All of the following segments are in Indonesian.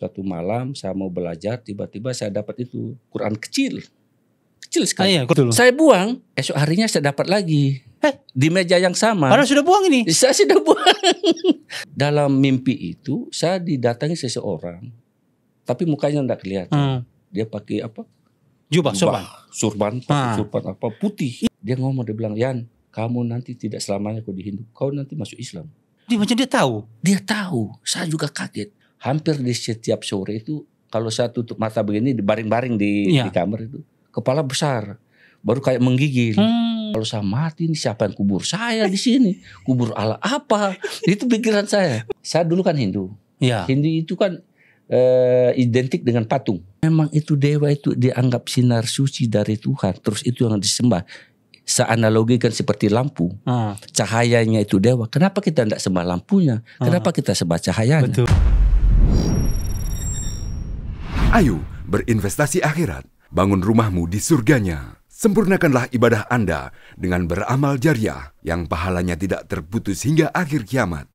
Suatu malam saya mau belajar, tiba-tiba saya dapat itu Quran kecil sekali. Iya, betul. Saya buang, esok harinya saya dapat lagi di meja yang sama. Padahal sudah buang ini. Saya sudah buang. Dalam mimpi itu saya didatangi seseorang, tapi mukanya tidak kelihatan. Dia pakai apa? Jubah, surban apa putih. Dia ngomong, dia bilang, Yan, kamu nanti tidak selamanya kau di Hindu, kau nanti masuk Islam. Macam dia tahu. Dia tahu. Saya juga kaget. Hampir di setiap sore itu, kalau saya tutup mata begini, baring-baring di kamar itu, kepala besar, baru kayak menggigil. Kalau saya mati, ini siapa yang kubur saya di sini? Kubur Allah apa? Itu pikiran saya. Saya dulu kan Hindu. Ya. Hindu itu kan identik dengan patung. Memang itu dewa itu dianggap sinar suci dari Tuhan. Terus itu yang disembah. Saya analogikan seperti lampu. Cahayanya itu dewa. Kenapa kita tidak sembah lampunya? Kenapa kita sembah cahayanya? Betul. Ayo berinvestasi akhirat. Bangun rumahmu di surganya. Sempurnakanlah ibadah Anda dengan beramal jariah yang pahalanya tidak terputus hingga akhir kiamat.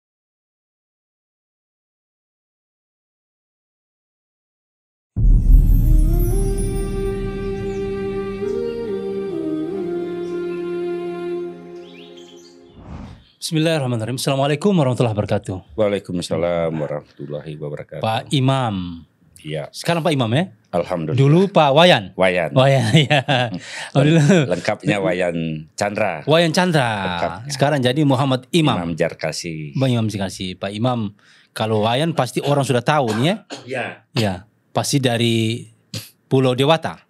Bismillahirrahmanirrahim. Assalamualaikum warahmatullahi wabarakatuh. Waalaikumsalam warahmatullahi wabarakatuh. Pak Imam. Iya. Sekarang Pak Imam ya? Alhamdulillah. Dulu Pak Wayan. Wayan ya. Lengkapnya Wayan Chandra. Wayan Chandra. Lengkapnya. Sekarang jadi Muhammad Imam. Imam Jarkasi. Bang Imam Jarkasi. Pak Imam, kalau Wayan pasti orang sudah tahu nih ya? Iya. Ya. Pasti dari Pulau Dewata.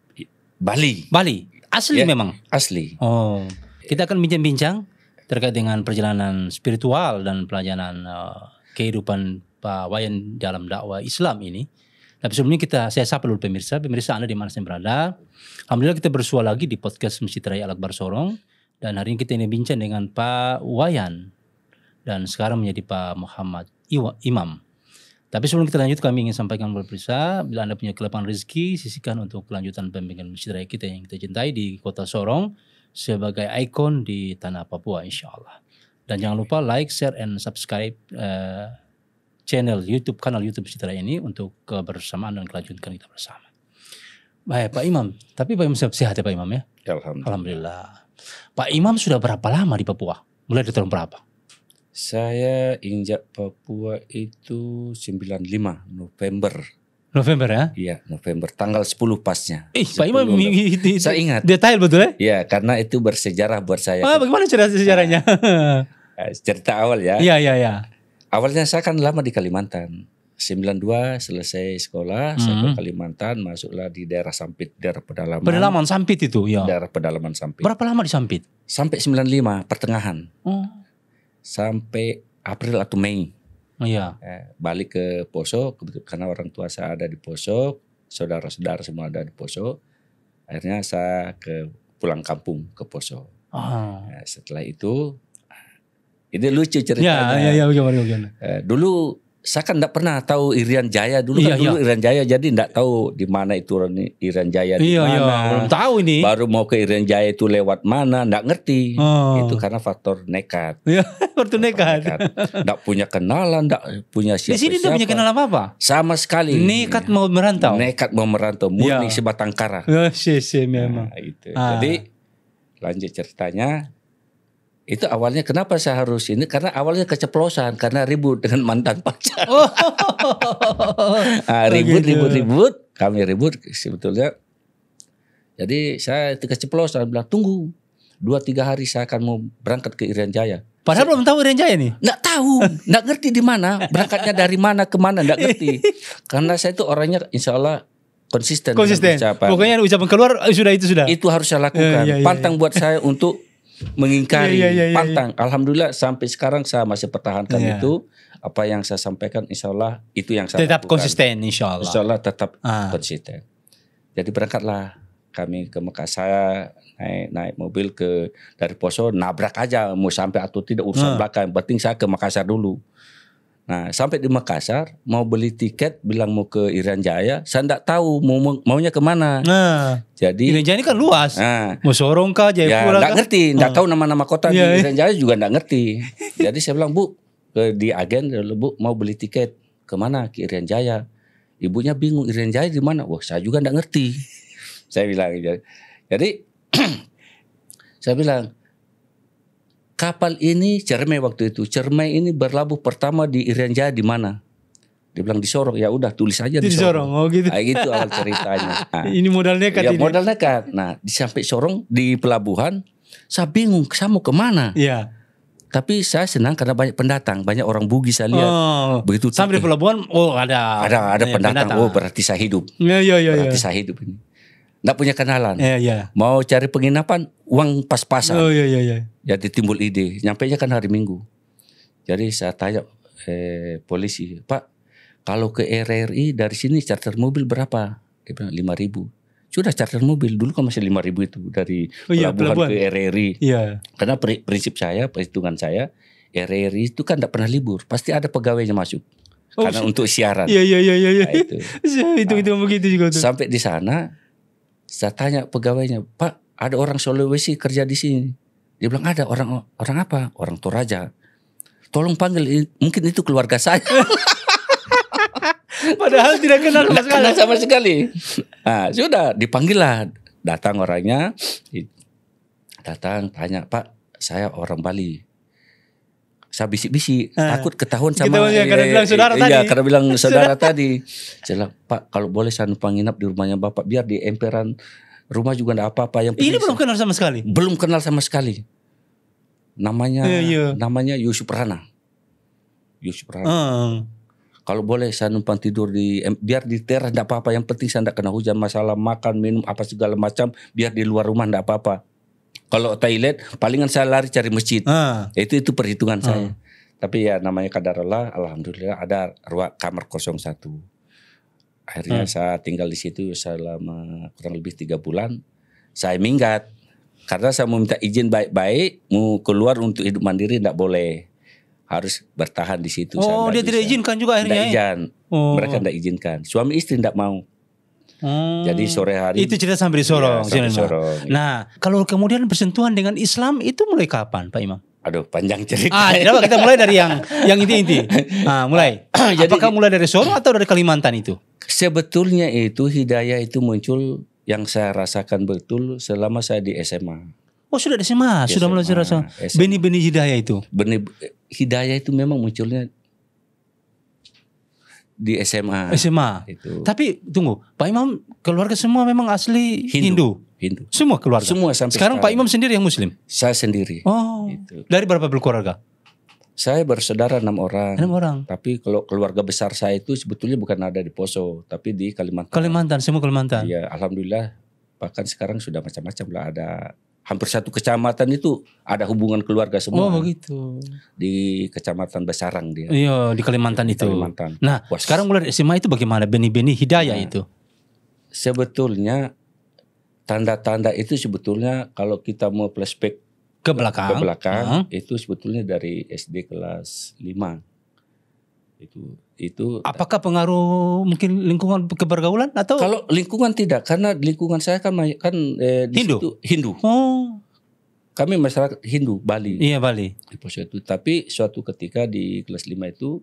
Bali. Asli Ya, memang. Asli. Oh. Kita akan bincang-bincang terkait dengan perjalanan spiritual dan pelajaran kehidupan Pak Wayan dalam dakwah Islam ini. Tapi sebelumnya saya sapa dulu pemirsa Anda di mana saja berada. Alhamdulillah kita bersua lagi di podcast Masjid Raya Al-Akbar Sorong. Dan hari ini kita ini bincang dengan Pak Wayan. Dan sekarang menjadi Pak Muhammad Imam. Tapi sebelum kita lanjut, kami ingin sampaikan kepada pemirsa, bila Anda punya kelapangan rezeki, sisihkan untuk kelanjutan pembimbingan Masjid Raya kita yang kita cintai di kota Sorong sebagai ikon di tanah Papua insyaAllah. Dan jangan lupa like, share, and subscribe kanal YouTube Masjid Raya ini untuk kebersamaan dan kelanjutan kita bersama. Baik Pak Imam, tapi Pak Imam sehat ya Pak Imam ya? Alhamdulillah. Pak Imam sudah berapa lama di Papua? Mulai dari tahun berapa? Saya injak Papua itu 95 November ya? Iya, November tanggal 10 pasnya. Pak Imam saya ingat. Detail betul ya? Iya, karena itu bersejarah buat saya. Bagaimana sejarahnya? Cerita awal ya. Iya. Awalnya saya kan lama di Kalimantan. 92 selesai sekolah, saya ke Kalimantan, masuklah di daerah Sampit, daerah pedalaman. Pedalaman Sampit itu, ya. Daerah pedalaman Sampit. Berapa lama di Sampit? Sampai 95 pertengahan. Sampai April atau Mei. Iya. Balik ke Poso karena orang tua saya ada di Poso, saudara-saudara semua ada di Poso. Akhirnya saya pulang kampung ke Poso. Setelah itu, ini lucu ceritanya. Iya, bagaimana. Dulu saya kan tidak pernah tahu Irian Jaya dulu. Irian Jaya, jadi tidak tahu di mana itu Irian Jaya di mana. Belum tahu ini. Baru mau ke Irian Jaya itu lewat mana, tidak ngerti. Itu karena faktor nekat. Faktor nekat. Tidak punya kenalan, tidak punya siapa-siapa. Di sini tidak punya kenalan apa-apa? Sama sekali. Nekat mau merantau. Murni sebatang kara. Memang. Itu. Jadi lanjut ceritanya. Itu awalnya kenapa saya harus ini, karena awalnya keceplosan karena ribut dengan mantan pacar. Ribut, kami ribut sebetulnya. Jadi saya itu keceplosan, bilang tunggu 2-3 hari saya akan mau berangkat ke Irian Jaya. Padahal belum tahu Irian Jaya nih. Nggak tahu, nggak ngerti di mana, berangkatnya dari mana ke mana, nggak ngerti. Karena saya itu orangnya insya Allah konsisten. Pokoknya ucapan keluar sudah. Itu harus saya lakukan. Pantang buat saya untuk mengingkari, pantang. Alhamdulillah sampai sekarang saya masih pertahankan itu. Apa yang saya sampaikan insya Allah itu yang saya tetap lakukan. Konsisten insya Allah. Insya Allah tetap konsisten. Jadi berangkatlah kami ke Mekah. Saya naik mobil dari Poso, nabrak aja mau sampai atau tidak urusan belakang. Penting saya ke Makassar dulu. Nah sampai di Makassar mau beli tiket bilang mau ke Irian Jaya, saya enggak tahu maunya kemana. Jadi Irian Jaya ini kan luas. Mau Sorong kah, Jayapura enggak ngerti, enggak tahu nama-nama kota di Irian Jaya juga enggak ngerti. Jadi saya bilang, Bu, di agen, Bu mau beli tiket kemana ke Irian Jaya. Ibunya bingung, Irian Jaya di mana? Wah, saya juga enggak ngerti. Saya bilang. Jadi saya bilang, kapal ini Cermai waktu itu. Cermai ini berlabuh pertama di Irian Jaya di mana? Dia bilang di Sorong. Ya udah tulis aja di Sorong. Oh gitu. Nah, gitu awal ceritanya. Nah, Ini modal nekat ya, ini. modal nekat. Nah, sampai Sorong di pelabuhan, saya bingung saya mau kemana. Iya. Tapi saya senang karena banyak pendatang, banyak orang Bugis saya lihat. Oh, Begitu sampai di pelabuhan, ada pendatang. Oh, berarti saya hidup. Iya. Berarti saya hidup ini. Nggak punya kenalan. Iya. Mau cari penginapan, uang pas-pasan. Oh iya. Jadi timbul ide. Nyampainya kan hari Minggu. Jadi saya tanya polisi, Pak, kalau ke RRI dari sini charter mobil berapa? Dia bilang 5.000. Sudah charter mobil dulu kan masih 5.000 itu dari pelabuhan ke RRI. Iya. Karena prinsip saya, perhitungan saya, RRI itu kan tidak pernah libur, pasti ada pegawainya masuk. Karena untuk siaran. Iya. Nah, Itu begitu juga tuh. Sampai di sana, saya tanya pegawainya, Pak, ada orang Sulawesi kerja di sini. Dia bilang ada. Orang apa? Orang Toraja. Tolong panggil, mungkin itu keluarga saya. Padahal tidak kenal sama sekali. Nah, sudah dipanggil lah. Datang orangnya, datang tanya, Pak, saya orang Bali. Saya bisik-bisik, takut ketahuan sama. Karena bilang saudara tadi. Iya, karena bilang saudara tadi. Saya bilang, Pak, kalau boleh saya numpang nginap di rumahnya Bapak, biar di emperan rumah juga enggak apa-apa. Yang ini belum kenal sama sekali. Belum kenal sama sekali. Namanya Yusuf Rana. Kalau boleh saya numpang tidur biar di teras enggak apa-apa, yang penting saya enggak kena hujan, masalah makan, minum apa segala macam biar di luar rumah enggak apa-apa. Kalau toilet palingan saya lari cari masjid. Itu perhitungan saya. Tapi ya namanya qadarullah, alhamdulillah ada kamar 01. Akhirnya saya tinggal di situ selama kurang lebih 3 bulan. Saya minggat karena saya mau minta izin baik-baik, mau keluar untuk hidup mandiri enggak boleh. Harus bertahan di situ. Oh, dia tidak izinkan juga akhirnya. Tidak izin. Mereka tidak izinkan. Suami istri tidak mau. Jadi sore hari. Itu cerita sampai di Sorong. Ya, Sorong. Nah, kalau kemudian bersentuhan dengan Islam itu mulai kapan, Pak Imam? Aduh, panjang cerita. Tidak, kita mulai dari yang inti-inti. Mulai. Jadi, apakah mulai dari Sorong atau dari Kalimantan itu? Sebetulnya itu hidayah itu muncul yang saya rasakan betul selama saya di SMA. Oh, sudah di SMA, sudah mulai rasa benih-benih hidayah itu. Benih hidayah itu memang munculnya di SMA. Itu. Tapi tunggu, Pak Imam keluarga semua memang asli Hindu. Semua keluarga. Semua sampai sekarang Pak Imam sendiri yang Muslim. Saya sendiri. Oh. Itu. Dari berapa berkeluarga? Saya bersaudara 6 orang. 6 orang. Tapi kalau keluarga besar saya itu sebetulnya bukan ada di Poso, tapi di Kalimantan. Semua Kalimantan. Iya, alhamdulillah. Bahkan sekarang sudah macam-macam lah, ada hampir satu kecamatan itu ada hubungan keluarga semua. Oh begitu. Di kecamatan Besarang dia. Iya, di Kalimantan itu. Kalimantan. Nah, sekarang mulai SMA itu bagaimana benih-benih hidayah itu? Sebetulnya tanda-tanda itu sebetulnya kalau kita mau flashback ke belakang, itu sebetulnya dari SD kelas 5. Itu apakah pengaruh mungkin lingkungan kepergaulan atau? Kalau lingkungan tidak, karena lingkungan saya kan di Hindu. Situ Hindu. Oh. Kami masyarakat Hindu Bali. Iya, Bali. Itu. Tapi suatu ketika di kelas 5 itu,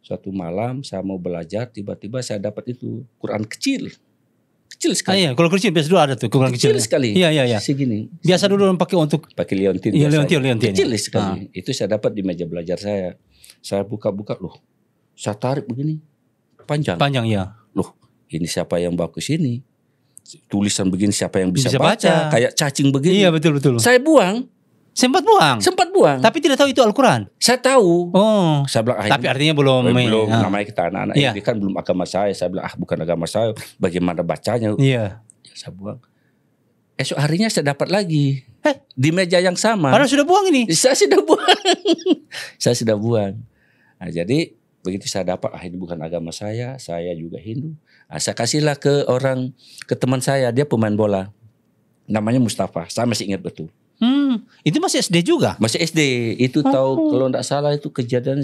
suatu malam saya mau belajar, tiba-tiba saya dapat itu Quran kecil sekali. Iya, kalau kecil biasa dulu ada tuh Quran kecil sekali. Iya. Segini. Biasa dulu pakai liontin. Iya, liontin. Kecil sekali. Itu saya dapat di meja belajar saya. Saya buka-buka, loh. Saya tarik begini. Panjang ya. Loh, ini siapa yang bawa ke sini? Tulisan begini siapa yang bisa baca? Kayak cacing begini. Iya, betul. Saya buang. Sempat buang. Tapi tidak tahu itu Al-Quran. Saya tahu. Oh. Saya bilang, tapi artinya belum. Namanya kita anak-anak ini kan belum agama saya. Saya bilang bukan agama saya. Bagaimana bacanya? Iya. Saya buang. Esok harinya saya dapat lagi. Di meja yang sama. Padahal sudah buang ini. Saya sudah buang. Nah, jadi begitu saya dapat, ini bukan agama saya juga Hindu. Nah, saya kasihlah ke teman saya, dia pemain bola. Namanya Mustafa, saya masih ingat betul. Itu masih SD juga? Masih SD, itu kalau enggak salah itu kejadian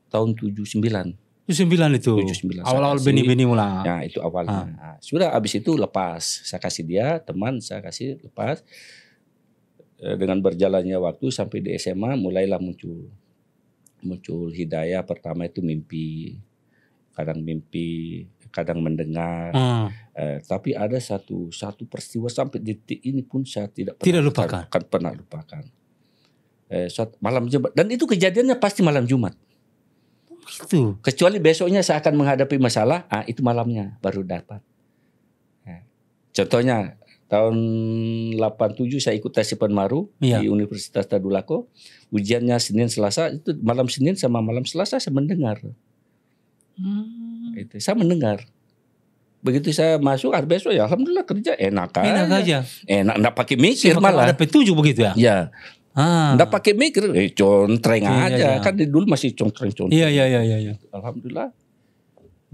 tahun 79. 79 itu? 79. Awal-awal benih-benih mulai. Ya itu awalnya. Nah, sudah habis itu lepas, saya kasih dia, teman saya kasih lepas. Dengan berjalannya waktu sampai di SMA mulailah muncul hidayah. Pertama itu mimpi. kadang mimpi, kadang mendengar. Tapi ada satu peristiwa sampai detik ini pun saya tidak pernah lupakan. Malam Jumat, dan itu kejadiannya pasti malam Jumat. Itu. Kecuali besoknya saya akan menghadapi masalah, itu malamnya baru dapat. Contohnya tahun 87 saya ikut tes Penmaru di Universitas Tadulako. Ujiannya Senin Selasa, itu malam Senin sama malam Selasa saya mendengar. Itu saya mendengar. Begitu saya masuk, besok ya alhamdulillah kerja enak aja. Enak, enggak pakai mikir malah. Ada petunjuk begitu ya? Ya. Enggak pakai mikir, contreng aja. Kan dulu masih contreng-contreng. Iya. Alhamdulillah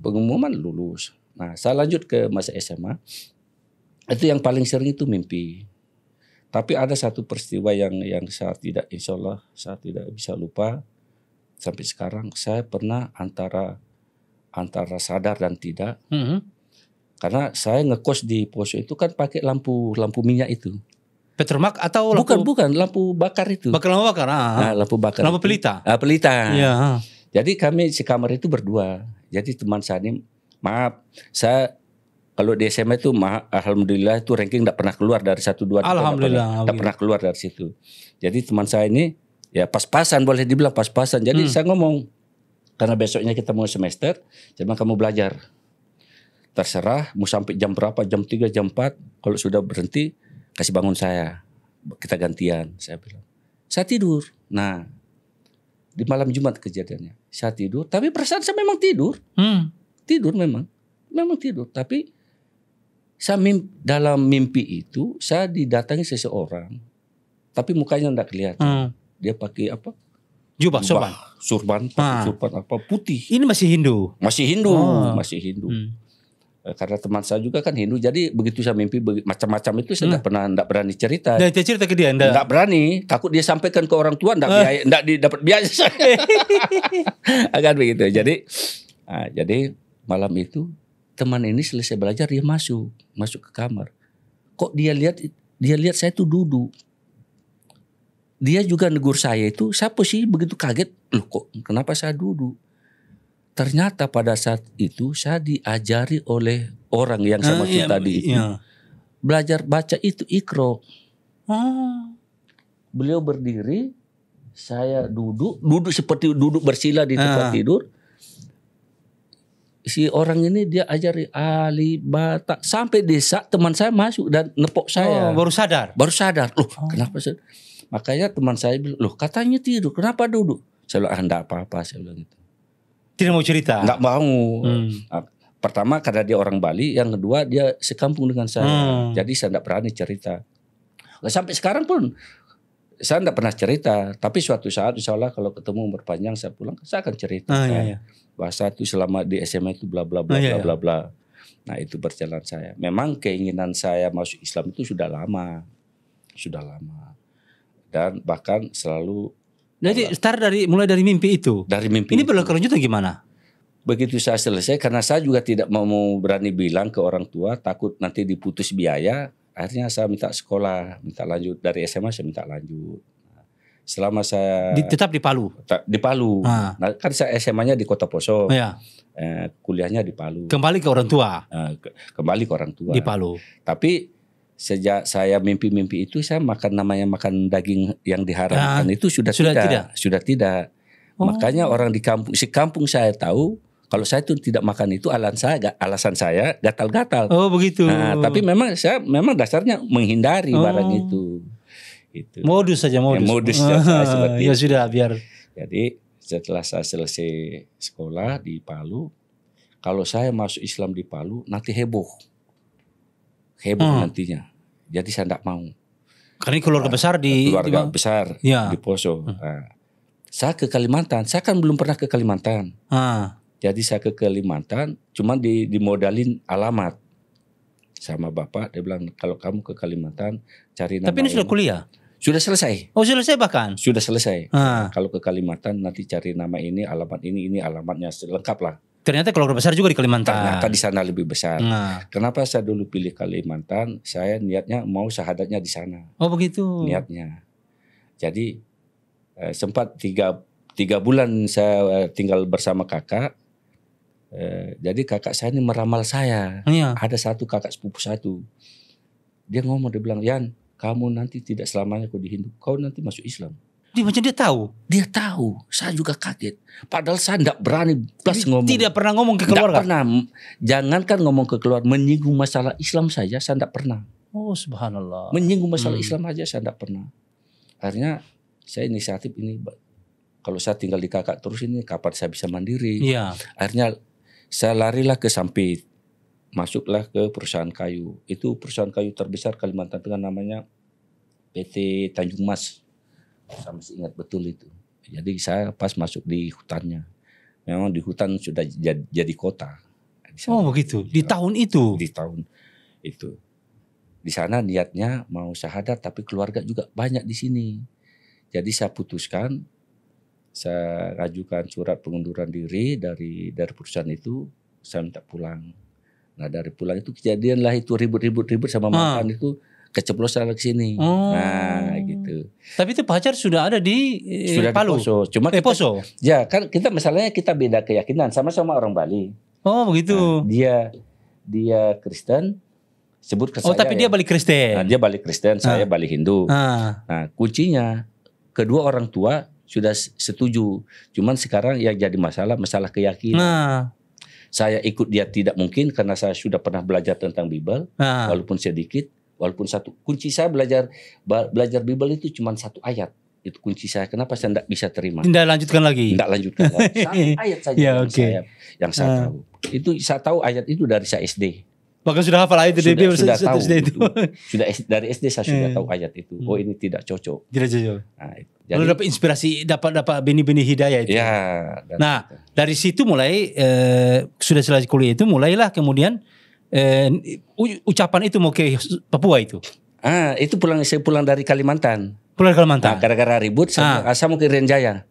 pengumuman lulus. Nah, saya lanjut ke masa SMA. Itu yang paling sering itu mimpi. Tapi ada satu peristiwa yang saya tidak, insya Allah saya tidak bisa lupa sampai sekarang. Saya pernah antara sadar dan tidak. Karena saya ngekos di Poso itu kan pakai lampu minyak itu. Petromak atau lampu? Bukan, lampu bakar itu. Lampu bakar. Nah, lampu bakar. Lampu pelita. Pelita. Iya. Jadi kami sekamar itu berdua. Jadi teman saya ini, maaf, saya kalau di SMA itu alhamdulillah itu ranking tidak pernah keluar dari 1, 2, 3. Alhamdulillah. Tidak pernah keluar dari situ. Jadi teman saya ini ya pas-pasan, boleh dibilang pas-pasan. Jadi saya ngomong, karena besoknya kita mau semester, saya bilang kamu belajar. Terserah mau sampai jam berapa, jam 3, jam 4. Kalau sudah berhenti, kasih bangun saya. Kita gantian, saya bilang. Saya tidur. Nah, di malam Jumat kejadiannya. Saya tidur, tapi perasaan saya memang tidur. Tidur memang tidur. Tapi saya dalam mimpi itu, saya didatangi seseorang. Tapi mukanya tidak kelihatan. Dia pakai apa? Jubah, surban apa putih. Ini masih Hindu? Masih Hindu. Karena teman saya juga kan Hindu, jadi begitu saya mimpi macam-macam itu saya tidak berani cerita. Dan cerita ke dia? Tidak berani, takut dia sampaikan ke orang tua, tidak dapat biaya. Akan begitu. Jadi malam itu teman ini selesai belajar, dia masuk ke kamar. Kok dia lihat saya itu duduk. Dia juga negur saya itu, siapa sih, begitu kaget. Loh kok kenapa saya duduk? Ternyata pada saat itu saya diajari oleh orang yang saya maksud tadi itu. Belajar baca itu Iqra. Beliau berdiri, saya duduk seperti duduk bersila di tempat tidur. Si orang ini dia ajari Ali, Bata, sampai desa teman saya masuk dan nepok saya. Baru sadar. Loh kenapa sih? Makanya teman saya bilang, loh katanya tidur, kenapa duduk? Saya bilang, enggak apa-apa, saya bilang gitu. Tidak mau cerita? Enggak mau. Nah, pertama karena dia orang Bali, yang kedua dia sekampung dengan saya. Jadi saya enggak berani cerita. Nah, sampai sekarang pun saya enggak pernah cerita. Tapi suatu saat insya Allah kalau ketemu umur panjang saya pulang, saya akan cerita. Bahasa itu selama di SMA itu bla bla bla bla bla. Nah itu berjalan saya. Memang keinginan saya masuk Islam itu sudah lama. Dan bahkan selalu. Jadi mulai dari mimpi itu. Dari mimpi. Ini berkelanjutan gimana? Begitu saya selesai, karena saya juga tidak mau berani bilang ke orang tua, takut nanti diputus biaya. Akhirnya saya minta sekolah, minta lanjut dari SMA, saya minta lanjut. Selama saya tetap di Palu. Di Palu. Nah, kan saya SMA-nya di Kota Poso. Kuliahnya di Palu. Kembali ke orang tua. Kembali ke orang tua. Di Palu. Tapi sejak saya mimpi-mimpi itu, saya makan daging yang diharamkan itu sudah tidak. Makanya orang di kampung saya tahu kalau saya itu tidak makan itu alasan saya gatal-gatal. Oh begitu. Nah, tapi saya memang dasarnya menghindari barang itu. Modus saja. Seperti ya sudah biar. Jadi setelah saya selesai sekolah di Palu, kalau saya masuk Islam di Palu nanti heboh nantinya. Jadi saya tidak mau. Karena keluarga besar besar di Poso. Nah, saya ke Kalimantan. Saya kan belum pernah ke Kalimantan. Jadi saya ke Kalimantan, cuma dimodalin alamat sama bapak. Dia bilang kalau kamu ke Kalimantan cari nama. Tapi ini sudah kuliah. Sudah selesai. Oh selesai bahkan. Sudah selesai. Kalau ke Kalimantan nanti cari nama ini, alamat ini alamatnya lengkap lah. Ternyata keluarga besar juga di Kalimantan. Ternyata di sana lebih besar. Kenapa saya dulu pilih Kalimantan? Saya niatnya mau syahadatnya di sana. Oh begitu. Niatnya. Jadi sempat 3 bulan saya tinggal bersama kakak. Jadi kakak saya ini meramal saya. Iya. Ada satu kakak sepupu satu. Dia ngomong, dia bilang, Yan, kamu nanti tidak selamanya kau di Hindu, kau nanti masuk Islam. Dia macam dia tahu. Dia tahu, saya juga kaget. Padahal saya tidak berani plus ngomong. Tidak pernah ngomong ke Tidak keluarga. pernah. Jangankan ngomong ke keluarga, menyinggung masalah Islam saja saya tidak pernah. Oh subhanallah. Menyinggung masalah Islam aja saya tidak pernah. Akhirnya saya inisiatif ini, kalau saya tinggal di kakak terus ini kapan saya bisa mandiri. Iya. Akhirnya saya larilah ke Sampit. Masuklah ke perusahaan kayu. Itu perusahaan kayu terbesar Kalimantan Tengah, namanya PT Tanjung Mas. Saya masih ingat betul itu. Jadi saya pas masuk di hutannya. Memang di hutan sudah jadi kota. Oh begitu. Di tahun itu. Di tahun itu. Di sana niatnya mau syahadat, tapi keluarga juga banyak di sini. Jadi saya putuskan, saya ajukan surat pengunduran diri dari perusahaan itu, saya minta pulang. Nah dari pulang itu kejadianlah itu ribut sama mantan itu, keceplosan ke sini. Nah gitu. Tapi itu pacar sudah ada di Sudah Palu. di Poso. Cuma Poso. Ya kan kita masalahnya kita beda keyakinan, sama-sama orang Bali. Oh begitu. Nah, dia Kristen, sebut ke saya. Oh tapi dia balik Kristen. Nah, dia balik Kristen, saya balik Hindu. Nah kuncinya kedua orang tua sudah setuju. Cuman sekarang yang jadi masalah keyakinan. Saya ikut dia tidak mungkin karena saya sudah pernah belajar tentang Bible, walaupun sedikit, walaupun satu. Kunci saya belajar Bible itu cuma satu ayat. Itu kunci saya. Kenapa saya tidak bisa terima? Tidak lanjutkan lagi. Tidak lanjutkan lagi. Satu ayat saja yang saya tahu. Itu saya tahu ayat itu dari saya SD. Bahkan sudah hafal ayat itu. Sudah tahu itu. Dari SD saya sudah tahu ayat itu. Oh ini tidak cocok. Tidak cocok. Nah, lalu dapat inspirasi, dapat benih-benih hidayah itu. Ya. Nah dari situ mulai sudah selesai kuliah itu mulailah kemudian ucapan itu mau ke Papua itu. Itu saya pulang dari Kalimantan. Pulang dari Kalimantan. Nah, gara-gara ribut saya mau ke Irian Jaya.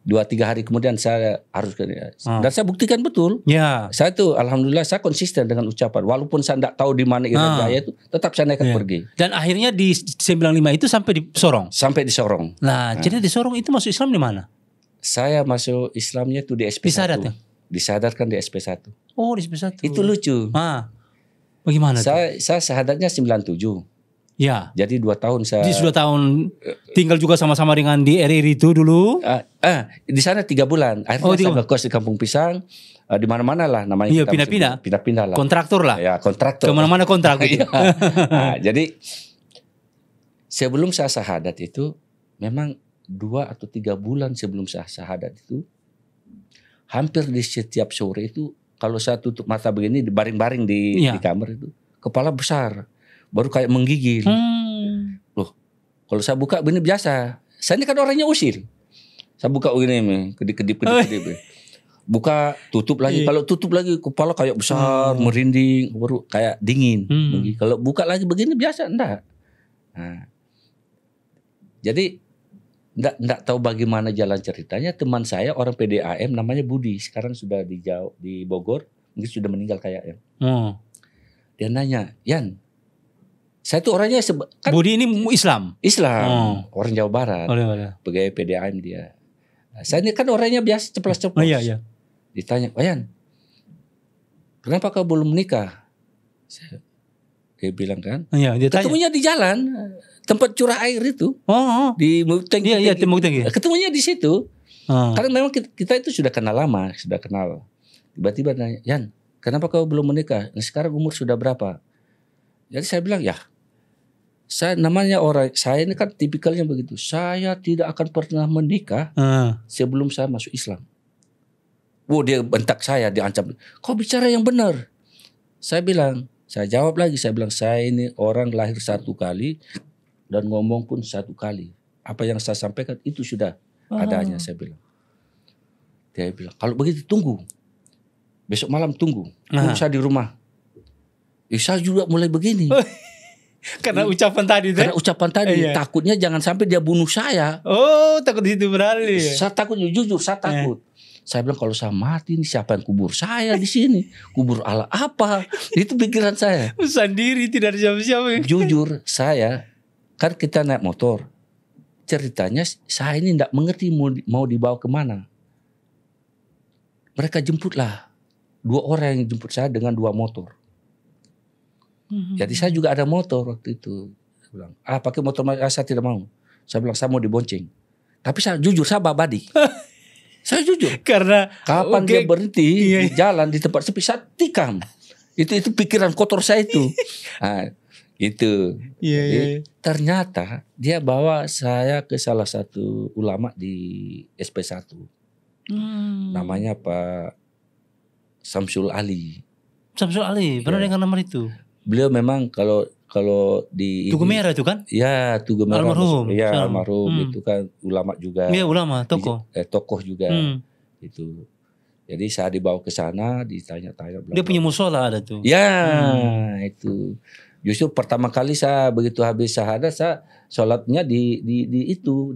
2-3 hari kemudian saya harus ke dan saya buktikan betul. Ya. Saya tuh alhamdulillah saya konsisten dengan ucapan. Walaupun saya tidak tahu di mana Irian Jaya itu, tetap saya nekat pergi. Dan akhirnya di 95 itu sampai di Sorong. Sampai di Sorong. Nah, jadi di Sorong itu masuk Islam di mana? Saya masuk Islamnya itu di SP1. Disadat ya? Disadarkan di SP1. Oh, di SP1. Itu lucu. Bagaimana saya syahadatnya 97. Ya. Jadi 2 tahun saya. Jadi sudah tahun tinggal juga sama-sama dengan di RRI itu dulu. Di sana 3 bulan. Akhirnya saya ngekos di Kampung Pisang. Di mana-mana lah namanya. Iya, pindah-pindah. Pindah-pindah lah. Kontraktor lah. Ya, kontraktor. Kemana-mana kontrak. Jadi sebelum saya syahadat itu, memang 2 atau 3 bulan sebelum saya syahadat itu, hampir di setiap sore itu, kalau saya tutup mata begini, baring-baring di kamar itu, kepala besar. Baru kayak menggigil. Loh, kalau saya buka begini biasa. Saya ini kan orangnya usil. Saya buka begini, kedip-kedip. Buka, tutup lagi. Kalau tutup lagi, kepala kayak besar, merinding, baru kayak dingin. Kalau buka lagi begini biasa, enggak. Nah, jadi enggak tahu bagaimana jalan ceritanya. Teman saya orang PDAM namanya Budi. Sekarang sudah di Bogor, mungkin sudah meninggal kayaknya. Dia nanya, Yan, saya tuh orangnya kan Budi ini Islam, orang Jawa Barat, pegawai PDAM dia. Saya ini kan orangnya biasa ceplos-ceplos. Iya. Ditanya, Yan, kenapa kau belum menikah? Dia bilang kan, dia ketemunya di jalan tempat curah air itu, di tangki. Iya, tangki. Ketemunya di situ. Karena memang kita itu sudah kenal lama, Tiba-tiba nanya, Yan, kenapa kau belum menikah? Nah, sekarang umur sudah berapa? Jadi saya bilang, saya ini kan tipikalnya begitu. Saya tidak akan pernah menikah sebelum saya masuk Islam. Dia bentak saya, diancam. Kau bicara yang benar. Saya jawab lagi, saya ini orang lahir 1 kali dan ngomong pun 1 kali. Apa yang saya sampaikan itu sudah adanya, saya bilang. Dia bilang, kalau begitu tunggu. Besok malam tunggu saya di rumah. Saya juga mulai begini. Karena ucapan tadi. Takutnya jangan sampai dia bunuh saya. Oh, takut itu beralih. Saya takut, jujur saya takut. Saya bilang kalau saya mati ini siapa yang kubur saya di sini? Kubur Allah apa? Itu pikiran saya. Sendiri tidak ada siapa-siapa. Jujur saya, kan kita naik motor. Ceritanya saya ini tidak mengerti mau dibawa kemana. Mereka jemputlah. 2 orang yang jemput saya dengan 2 motor. Jadi saya juga ada motor waktu itu. Saya bilang, pakai motor saya tidak mau. Saya bilang saya mau dibonceng. Tapi saya jujur saya babadi. Saya jujur. Karena kapan dia berhenti di jalan di tempat sepi saya tikam. Itu pikiran kotor saya itu. Nah, itu. Ternyata dia bawa saya ke salah satu ulama di SP1. Namanya Pak Samsul Ali. Samsul Ali, pernah dengar nama itu? Beliau memang kalau di Tugu Merah itu kan? Ya, Tugu Merah. Almarhum. Ya, almarhum itu kan ulama juga. Iya, ulama, tokoh. Tokoh juga. Itu. Jadi saya dibawa ke sana, ditanya-tanya. Dia punya musola ada tuh. Ya, itu. Justru pertama kali saya begitu habis syahadat saya sholatnya di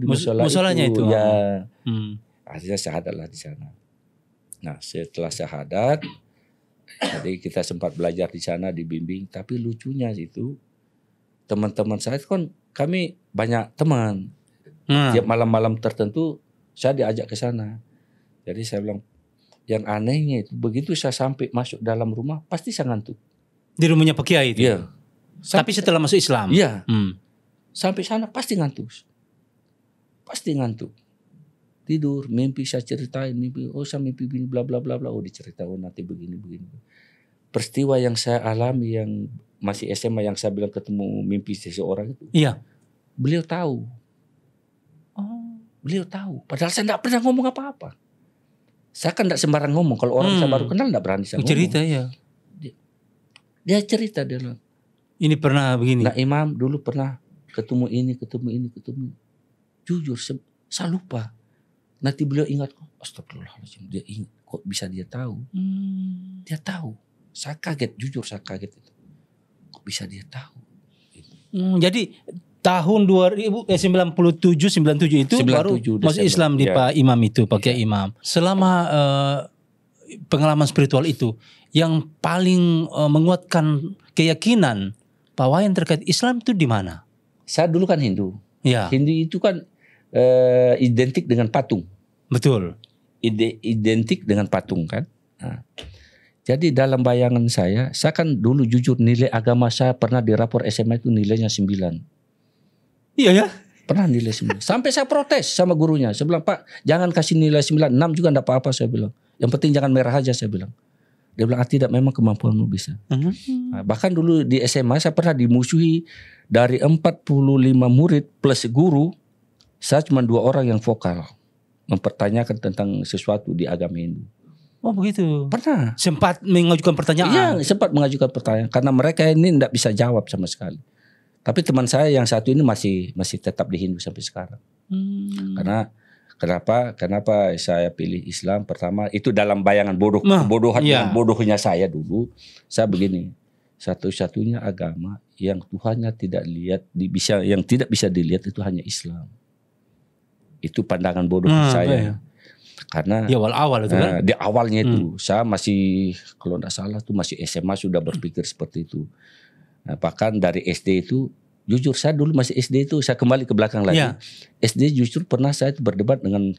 musolanya itu. Ya. Akhirnya syahadatlah di sana. Nah, setelah syahadat, jadi kita sempat belajar di sana, dibimbing. Tapi lucunya itu teman-teman saya kan kami banyak teman. Tiap malam-malam tertentu saya diajak ke sana. Jadi saya bilang yang anehnya itu begitu saya sampai masuk dalam rumah pasti saya ngantuk. Di rumahnya Pak Kiai itu. Iya. Tapi setelah masuk Islam. Iya. Sampai sana pasti ngantuk. Pasti ngantuk. Tidur, mimpi saya ceritain, saya mimpi begini bla bla bla bla, diceritain nanti begini. Peristiwa yang saya alami yang masih SMA yang saya bilang ketemu mimpi seseorang itu. Iya. Beliau tahu. Beliau tahu. Padahal saya tidak pernah ngomong apa-apa. Saya kan tidak sembarang ngomong. Kalau orang saya baru kenal tidak berani saya ngomong. Cerita ya. Dia cerita dia bilang. Ini pernah begini. Nah Imam dulu pernah ketemu ini. Jujur saya lupa. Nanti beliau ingat, astagfirullahaladzim, dia ingat, kok bisa dia tahu? Dia tahu. Saya kaget, jujur saya kaget itu. Kok bisa dia tahu? Jadi tahun 97 itu 97 baru masuk Islam di Pak Imam itu, Pak Kiai Imam. Selama pengalaman spiritual itu, yang paling menguatkan keyakinan Pak Wayan terkait Islam itu di mana? Saya dulu kan Hindu. Ya. Hindu itu kan identik dengan patung. Betul. Identik dengan patung kan. Nah, jadi dalam bayangan saya kan dulu jujur nilai agama saya pernah di rapor SMA itu nilainya 9. Iya ya. Pernah nilai 9. Sampai saya protes sama gurunya. Saya bilang, Pak jangan kasih nilai 9. 6 juga enggak apa-apa saya bilang. Yang penting jangan merah aja saya bilang. Dia bilang, tidak memang kemampuanmu bisa. Nah, bahkan dulu di SMA saya pernah dimusuhi dari 45 murid plus guru. Saya cuma 2 orang yang vokal mempertanyakan tentang sesuatu di agama Hindu. Oh begitu. Pernah. Sempat mengajukan pertanyaan. Iya, sempat mengajukan pertanyaan karena mereka ini tidak bisa jawab sama sekali. Tapi teman saya yang satu ini masih tetap di Hindu sampai sekarang. Karena kenapa saya pilih Islam? Pertama itu dalam bayangan bodohnya saya dulu. Saya begini, satu-satunya agama yang Tuhannya tidak bisa dilihat itu hanya Islam. Itu pandangan bodoh saya. Karena di awal-awal itu kan? Di awalnya itu saya masih kalau tidak salah tuh masih SMA sudah berpikir seperti itu. Nah, bahkan dari SD itu jujur saya dulu masih SD itu saya kembali ke belakang lagi. SD justru pernah saya itu berdebat dengan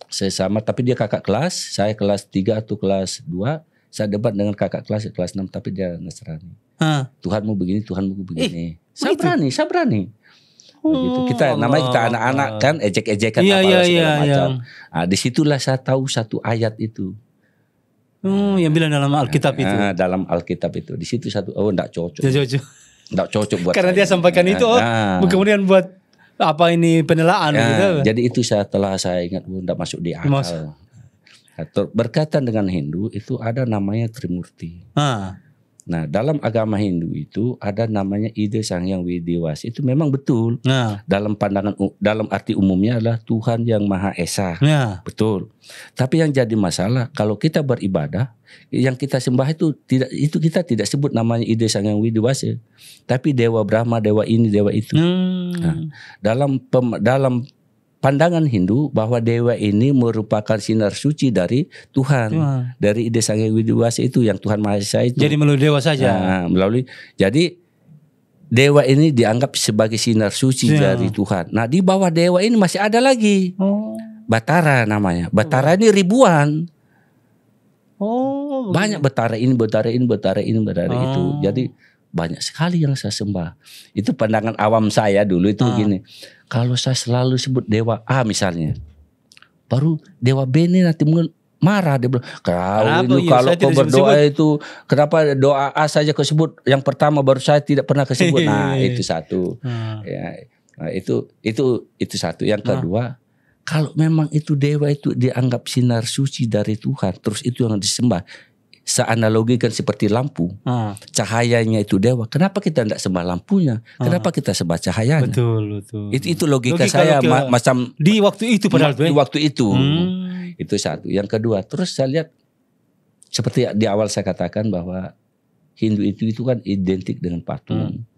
sesama tapi dia kakak kelas, saya kelas 3 atau kelas 2, saya debat dengan kakak kelas 6 tapi dia Nasrani. Tuhanmu begini, Tuhanmu begini. Saya berani. Begitu. Namanya kita anak-anak kan ejek-ejekan segala macam. Nah, disitulah saya tahu satu ayat itu. Yang bilang dalam Alkitab itu. Dalam Alkitab itu. Di situ enggak cocok. Enggak cocok buat karena saya. Dia sampaikan itu kemudian buat apa ini penelaan gitu. Jadi itu setelah saya ingat enggak masuk di akal. Berkaitan dengan Hindu itu ada namanya Trimurti. Nah, dalam agama Hindu itu ada namanya ide Sang Hyang Widewasa. Itu memang betul. Dalam arti umumnya adalah Tuhan yang Maha Esa. Betul. Tapi yang jadi masalah kalau kita beribadah, yang kita sembah itu kita tidak sebut namanya ide Sang Hyang Widewasa, tapi dewa Brahma, dewa ini, dewa itu. Nah, dalam pandangan Hindu bahwa dewa ini merupakan sinar suci dari Tuhan. Dari ide Sang Hyang Widewasa itu yang Tuhan Maha Esa itu. Jadi melalui dewa saja. Jadi dewa ini dianggap sebagai sinar suci dari Tuhan. Nah, di bawah dewa ini masih ada lagi. Batara namanya. Batara ini ribuan. Oh. Banyak betara ini, betara Oh. itu. Jadi banyak sekali yang saya sembah. Itu pandangan awam saya dulu itu begini. Kalau saya selalu sebut dewa A misalnya, baru dewa B ini nanti mungkin marah, dia bilang, kalau kau berdoa itu kenapa doa A saja kau sebut yang pertama, baru saya tidak pernah kesebut. Nah, itu satu. Ya, nah, itu satu. Yang kedua, kalau memang itu dewa itu dianggap sinar suci dari Tuhan, terus itu yang disembah. Saya analogikan seperti lampu. Cahayanya itu dewa. Kenapa kita tidak sembah lampunya? Kenapa kita sembah cahayanya? Betul. Itu logika saya macam di waktu itu padahal di waktu itu. Itu satu. Yang kedua, terus saya lihat seperti di awal saya katakan bahwa Hindu itu kan identik dengan patung,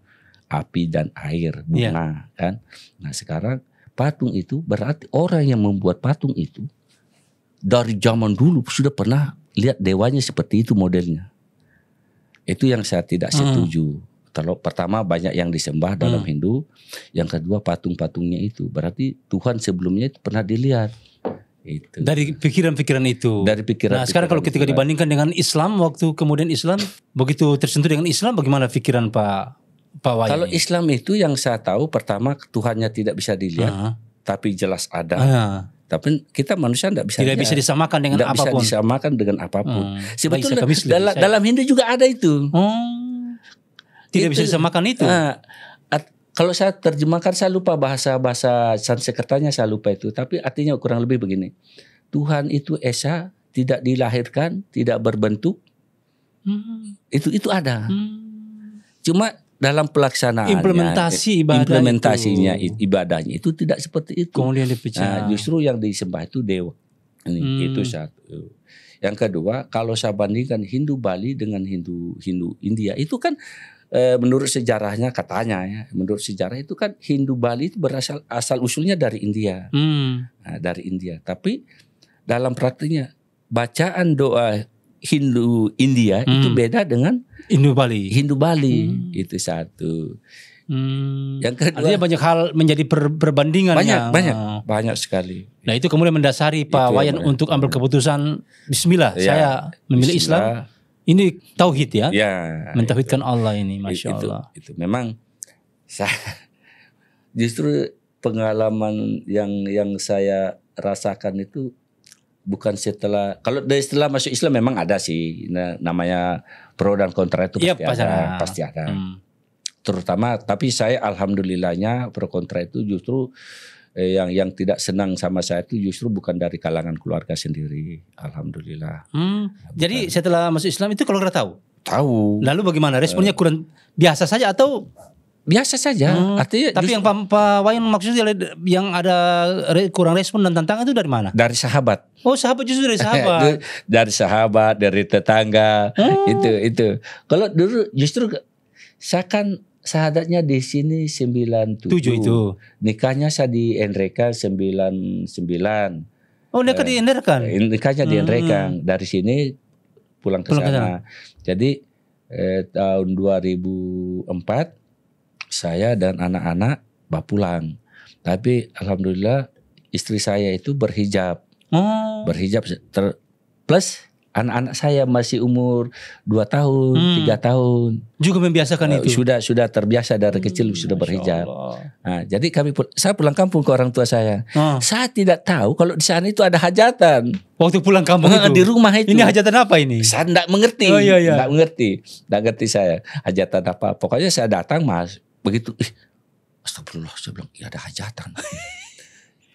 api dan air, bunga, kan. Nah, sekarang patung itu berarti orang yang membuat patung itu dari zaman dulu sudah pernah lihat dewanya seperti itu modelnya. Itu yang saya tidak setuju. Kalau pertama banyak yang disembah dalam Hindu, yang kedua patung-patungnya itu berarti Tuhan sebelumnya itu pernah dilihat. Itu. Dari pikiran-pikiran itu. Nah, sekarang kalau ketika dibandingkan dengan Islam, waktu kemudian Islam begitu tersentuh dengan Islam, bagaimana pikiran Pak Wayan? Kalau Islam itu yang saya tahu pertama Tuhannya tidak bisa dilihat, tapi jelas ada. Tapi kita manusia tidak bisa disamakan dengan apapun. Bisa disamakan dengan apapun. Sebetulnya dalam Hindu juga ada itu. Tidak bisa disamakan itu. Kalau saya terjemahkan, saya lupa bahasa Sanskertanya, saya lupa itu. Tapi artinya kurang lebih begini. Tuhan itu esa, tidak dilahirkan, tidak berbentuk. Itu ada. Cuma dalam pelaksanaannya, implementasinya ibadahnya itu tidak seperti itu. Kemudian dipecah. Nah, justru yang disembah itu dewa. Ini itu satu. Yang kedua, kalau saya bandingkan Hindu Bali dengan Hindu India, itu kan menurut sejarahnya katanya ya, menurut sejarah itu kan Hindu Bali itu asal usulnya dari India. Nah, dari India. Tapi dalam praktiknya bacaan doa Hindu India itu beda dengan Hindu Bali itu satu. Yang kedua, artinya banyak hal menjadi perbandingan. Banyak sekali. Nah, itu kemudian mendasari Pak Wayan untuk ambil keputusan Bismillah, saya memilih Islam. Ini tauhid ya, mentauhidkan Allah ini, masya Allah. Itu memang saya justru pengalaman yang saya rasakan itu bukan setelah, kalau dari setelah masuk Islam memang ada sih, namanya pro dan kontra itu pasti ada. Terutama, tapi saya alhamdulillahnya pro kontra itu justru yang tidak senang sama saya itu justru bukan dari kalangan keluarga sendiri, alhamdulillah. Jadi setelah masuk Islam itu keluarga tahu. Lalu bagaimana responnya? Kurang biasa saja atau biasa saja? Artinya, tapi yang Pak Wayan maksudnya yang ada kurang respon dan tantangan itu dari mana? Dari sahabat. Oh, sahabat, justru dari sahabat. Dari sahabat, dari tetangga. Itu. Kalau dulu justru saya kan sahadatnya di sini 97 itu. Nikahnya saya di Enreka 99. Oh, nikah di Enreka. Nikahnya di Enreka. Dari sini pulang ke sana. Jadi tahun 2004 saya dan anak-anak pulang. Tapi alhamdulillah istri saya itu berhijab. Berhijab plus anak-anak saya masih umur 2 tahun, 3 tahun. Juga membiasakan itu. Sudah terbiasa dari kecil sudah berhijab. Nah, jadi saya pulang kampung ke orang tua saya. Saya tidak tahu kalau di sana itu ada hajatan. Waktu pulang kampung itu. Di rumah itu. Ini hajatan apa ini? Saya tidak mengerti. Tidak mengerti saya hajatan apa. Pokoknya saya datang Mas, begitu astagfirullah, saya bilang ya ada hajatan.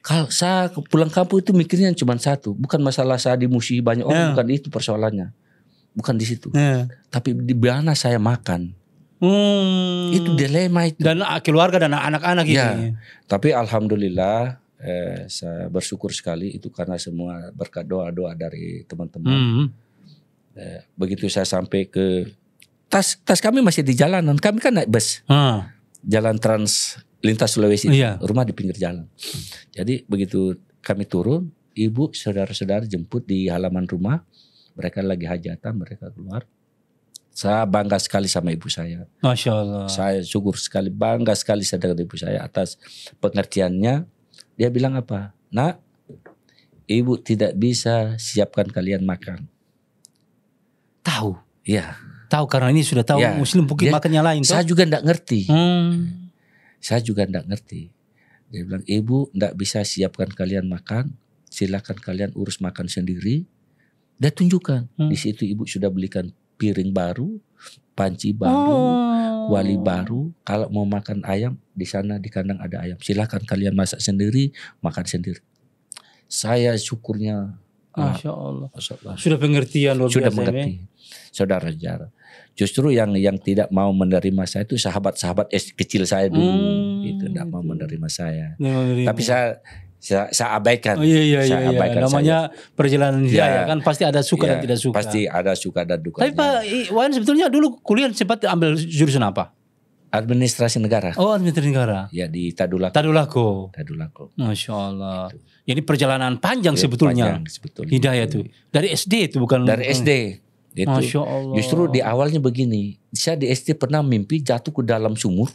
Kalau saya pulang kampung itu mikirnya cuma satu, bukan masalah saya dimusuhi banyak orang, bukan itu persoalannya, bukan di situ, tapi di mana saya makan. Itu dilema itu. Dan keluarga dan anak-anak gitu. Tapi alhamdulillah saya bersyukur sekali itu karena semua berkat doa-doa dari teman-teman. Begitu saya sampai ke tas kami masih di jalanan, kami kan naik bus, jalan trans lintas Sulawesi, rumah di pinggir jalan. Jadi begitu kami turun, ibu saudara-saudara jemput di halaman rumah, mereka lagi hajatan, mereka keluar. Saya bangga sekali sama ibu saya. Masya Allah. Saya syukur sekali, bangga sekali saya dengan ibu saya atas pengertiannya. Dia bilang apa? Nak, ibu tidak bisa siapkan kalian makan. tahu. Iya. Tahu karena ini sudah tahu Ya, Muslim mungkin dia- makannya lain. Saya juga enggak ngerti. Dia Dia bilang, ibu enggak bisa siapkan kalian makan. Silakan kalian urus makan sendiri. Dia tunjukkan. Di situ ibu sudah belikan piring baru, panci baru, kuali baru. Kalau mau makan ayam, di sana di kandang ada ayam. Silakan kalian masak sendiri, makan sendiri. Saya syukurnya, Masya Allah. Masya-Allah. Sudah pengertian luar Sudah biasa, mengerti. Saudara Jar. Justru yang tidak mau menerima saya itu sahabat-sahabat kecil saya dulu. Itu tidak mau menerima saya. Tapi saya abaikan. Oh iya. Saya abaikan Namanya perjalanan hidayah kan pasti ada suka Ya, dan tidak suka. Pasti ada suka dan duka. Tapi Pak Wayan sebetulnya dulu kuliah sempat ambil jurusan apa? Administrasi negara. Oh, administrasi negara. Ya di Tadulako. Tadulako. Masya Allah. Jadi perjalanan panjang Ya, sebetulnya. panjang sebetulnya. Hidayah itu. Dari SD itu bukan. Dari SD. Itu. Masya Allah. Justru di awalnya begini. Saya di SD pernah mimpi jatuh ke dalam sumur.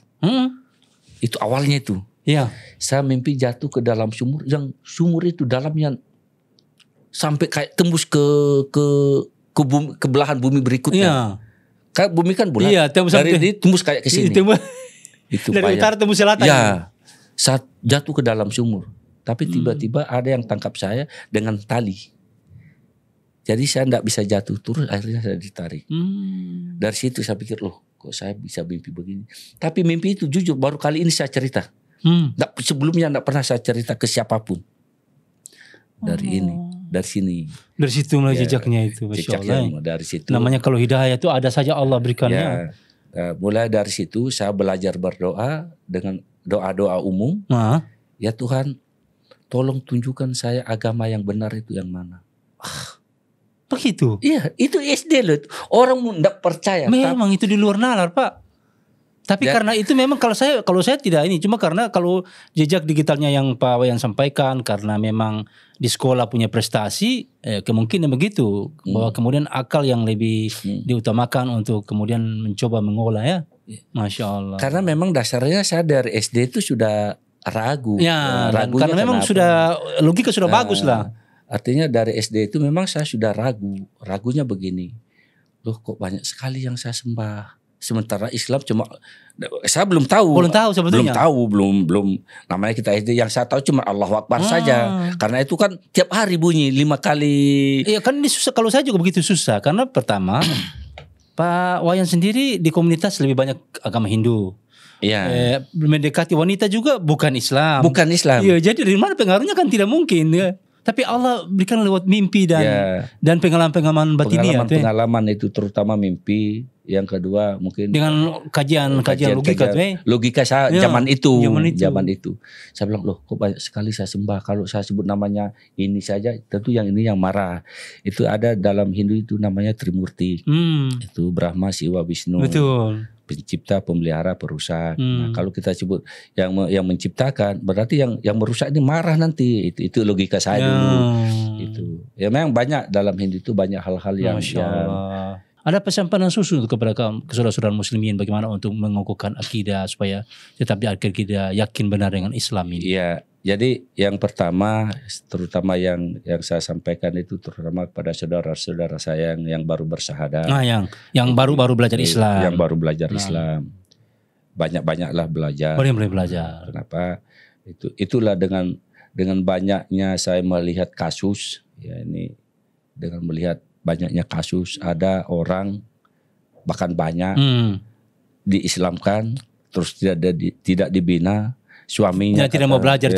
Itu awalnya itu. Iya. Saya mimpi jatuh ke dalam sumur, yang sumur itu dalamnya sampai kayak tembus ke bumi, ke belahan bumi berikutnya. Iya. Kayak bumi kan bulat. Iya, tembus dari sampai- ini tembus kayak ke sini. Itu Dari payah. utara tembus selatan. Ya, saat jatuh ke dalam sumur. Tapi tiba-tiba ada yang tangkap saya dengan tali. Jadi saya tidak bisa jatuh, terus akhirnya saya ditarik. Dari situ saya pikir, loh kok saya bisa mimpi begini. Tapi mimpi itu jujur baru kali ini saya cerita. Sebelumnya tidak pernah saya cerita ke siapapun. Dari sini. Dari situ mulai Ya, jejaknya itu. Masya Allah. Jejaknya dari situ. Namanya kalau hidayah itu ada saja Allah berikannya. Mulai dari situ saya belajar berdoa dengan doa-doa umum. Nah, Ya Tuhan, tolong tunjukkan saya agama yang benar itu yang mana. begitu. Iya, itu SD loh. Orang tidak percaya. Memang itu di luar nalar, Pak. Tapi Ya. karena itu memang kalau saya tidak ini, cuma karena kalau jejak digitalnya yang Pak Wayan sampaikan, karena memang di sekolah punya prestasi, kemungkinan begitu, bahwa kemudian akal yang lebih diutamakan untuk kemudian mencoba mengolah ya. Masya Allah. Karena memang dasarnya saya dari SD itu sudah ragu. Ya, dan Ragunya karena memang kenapa? sudah logika sudah bagus lah. Artinya dari SD itu memang saya sudah ragu. Ragunya begini. Loh kok banyak sekali yang saya sembah. Sementara Islam cuma saya belum tahu. Belum tahu sebetulnya. Belum namanya kita SD, yang saya tahu cuma Allahu Akbar saja. Karena itu kan tiap hari bunyi 5 kali. Iya kan ini susah, kalau saya juga begitu susah. Karena pertama Pak Wayan sendiri di komunitas lebih banyak agama Hindu. Iya. Mendekati wanita juga bukan Islam. Bukan Islam. Iya, jadi dari mana pengaruhnya kan tidak mungkin ya. Tapi Allah berikan lewat mimpi dan pengalaman-pengalaman batinnya. Pengalaman itu terutama mimpi. Yang kedua mungkin Dengan kajian logika tuh. Logika saya Ya, zaman itu. zaman itu. Saya bilang, loh kok banyak sekali saya sembah. Kalau saya sebut namanya ini saja, tentu yang ini yang marah. Itu ada dalam Hindu itu namanya Trimurti. Itu Brahma, Siwa, Wisnu. Betul. Pencipta, pemelihara, perusak. Nah, kalau kita sebut yang menciptakan, berarti yang merusak ini marah nanti. Itu logika saya dulu. Itu. Ya memang banyak dalam Hindu itu banyak hal-hal yang Masya Allah. Ada pesan-pesan khusus kepada saudara-saudara muslimin bagaimana untuk mengukuhkan akidah supaya tetap di akhir kita yakin benar dengan Islam ini. Iya, jadi yang pertama terutama yang saya sampaikan itu terutama kepada saudara-saudara saya yang baru bersyahadat. Nah, yang baru belajar Islam. Yang baru belajar Islam. Banyak-banyaklah belajar. Boleh belajar. Kenapa? Itulah dengan banyaknya saya melihat kasus, ya ini dengan melihat banyaknya kasus, ada orang bahkan banyak diislamkan terus tidak dibina, suaminya tidak mau belajar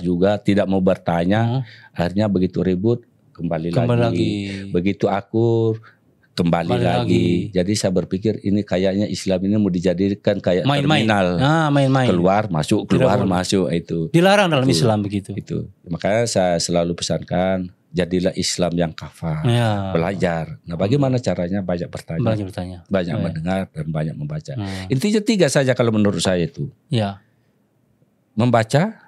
juga, tidak mau bertanya, akhirnya begitu ribut kembali lagi. Begitu akur kembali lagi. Jadi saya berpikir ini kayaknya Islam ini mau dijadikan kayak terminal. Main-main. Keluar masuk itu. Dilarang dalam Islam begitu. Itu. Makanya saya selalu pesankan jadilah Islam yang kafah. Belajar. Nah, bagaimana caranya? Banyak bertanya. Banyak mendengar dan banyak membaca. Intinya 3 saja kalau menurut saya itu. Ya. Membaca,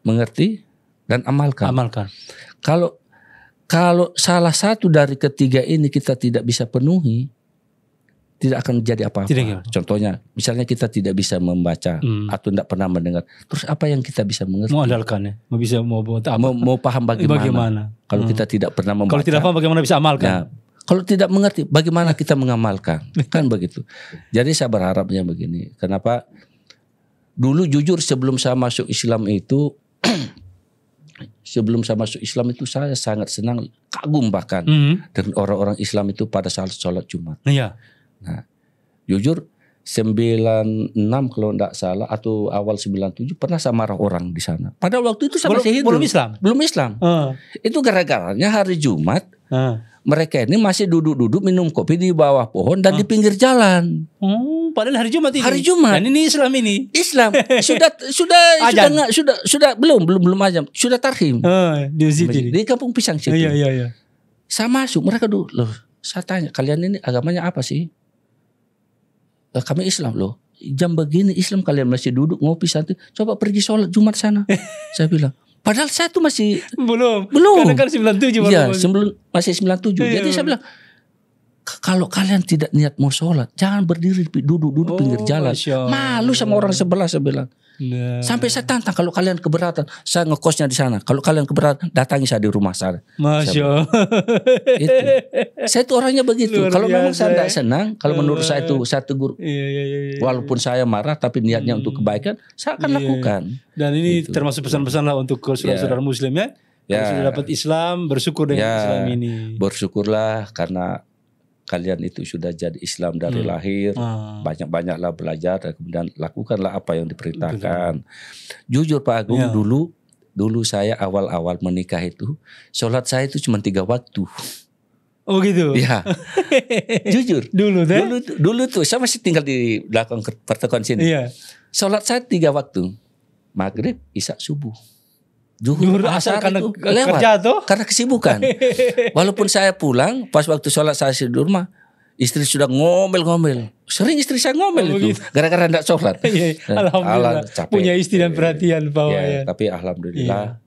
mengerti dan amalkan. Kalau salah satu dari ketiga ini kita tidak bisa penuhi, tidak akan jadi apa-apa. Contohnya, misalnya kita tidak bisa membaca atau tidak pernah mendengar, terus apa yang kita bisa mengerti? Mau andalkan ya, mau paham bagaimana? Kalau kita tidak pernah membaca, kalau tidak paham bagaimana bisa amalkan? Ya, Kalau tidak mengerti, bagaimana kita mengamalkan? Kan begitu. Jadi saya berharapnya begini. Kenapa? Dulu jujur sebelum saya masuk Islam itu, saya sangat senang, kagum bahkan dengan orang-orang Islam itu pada saat sholat Jumat. Iya. Nah, jujur 96 kalau tidak salah atau awal 97 pernah saya marah orang di sana. Pada waktu itu saya masih hidup. Belum Islam. Itu gara-garanya hari Jumat. Mereka ini masih duduk-duduk minum kopi di bawah pohon dan di pinggir jalan. Padahal hari Jumat ini. Hari Jumat. Dan ini Islam ini. Islam sudah belum azan, sudah tarhim. Di situ. Di Kampung Pisang situ. Iya. Saya masuk, mereka dulu, loh, saya tanya, kalian ini agamanya apa sih? Kami Islam loh. Jam begini Islam kalian masih duduk ngopi santai. Coba pergi sholat Jumat sana. Saya bilang. Padahal saya tuh masih belum. Karena kan 97 baru. Iya, masih 97. Jadi saya bilang, kalau kalian tidak niat mau sholat, jangan berdiri duduk pinggir jalan. Malu sama orang sebelah, saya bilang. Nah. Sampai saya tantang, kalau kalian keberatan, saya ngekosnya di sana. Kalau kalian keberatan, datangi saya di rumah saya. Masya Allah. Saya itu orangnya begitu. Kalau memang saya tidak senang, kalau menurut saya itu saya tegur. Walaupun saya marah, tapi niatnya untuk kebaikan, saya akan lakukan. Dan ini termasuk pesan-pesan lah untuk saudara-saudara Muslim ya. Kalau sudah dapat Islam, bersyukur dengan Islam ini. Bersyukurlah karena kalian itu sudah jadi Islam dari lahir, banyak-banyaklah belajar dan kemudian lakukanlah apa yang diperintahkan. Jujur Pak Agung, dulu saya awal-awal menikah itu, sholat saya itu cuma 3 waktu. Oh gitu? Ya, jujur. Dulu tuh saya masih tinggal di belakang pertokoan sini. Iya. Sholat saya 3 waktu, maghrib, isya, subuh. Zuhur asar karena itu lewat karena kesibukan. Walaupun saya pulang pas waktu sholat saya di rumah, istri sudah ngomel-ngomel. Sering istri saya ngomel itu gara-gara tidak sholat. Alhamdulillah capek. Punya istri dan perhatian Pak Wayan. Tapi alhamdulillah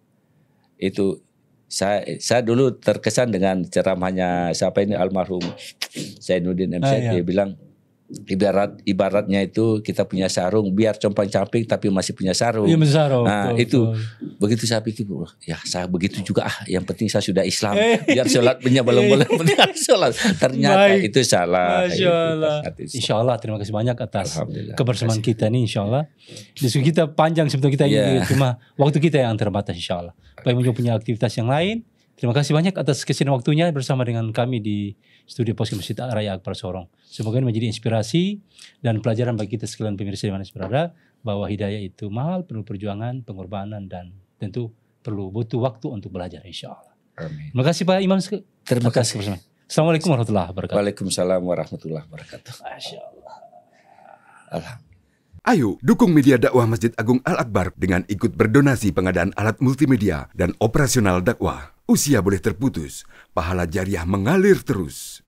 itu saya dulu terkesan dengan ceramahnya siapa ini almarhum Zainuddin MC. Dia bilang ibaratnya itu kita punya sarung, biar compang-camping tapi masih punya sarung. Iya, sarung. Nah, itu begitu saya pikir, ya saya begitu juga yang penting saya sudah Islam. Biar sholatnya belum sholat. Ternyata itu salah. Insya Allah terima kasih banyak atas kebersamaan kita nih, insya Allah. Diskusi kita panjang sebetulnya kita ini, cuma waktu kita yang terbatas insya Allah. Baik juga punya aktivitas yang lain. Terima kasih banyak atas kesediaan waktunya bersama dengan kami di Studio Podcast Masjid Raya Akbar Sorong. Semoga ini menjadi inspirasi dan pelajaran bagi kita sekalian pemirsa di mana berada, bahwa hidayah itu mahal, penuh perjuangan, pengorbanan, dan tentu butuh waktu untuk belajar insya Allah. Amin. Terima kasih Pak Imam. Terima kasih. Assalamualaikum warahmatullahi wabarakatuh. Waalaikumsalam warahmatullahi wabarakatuh. Masya Allah. Alhamdulillah. Ayo dukung media dakwah Masjid Agung Al-Akbar dengan ikut berdonasi pengadaan alat multimedia dan operasional dakwah. Usia boleh terputus, pahala jariah mengalir terus.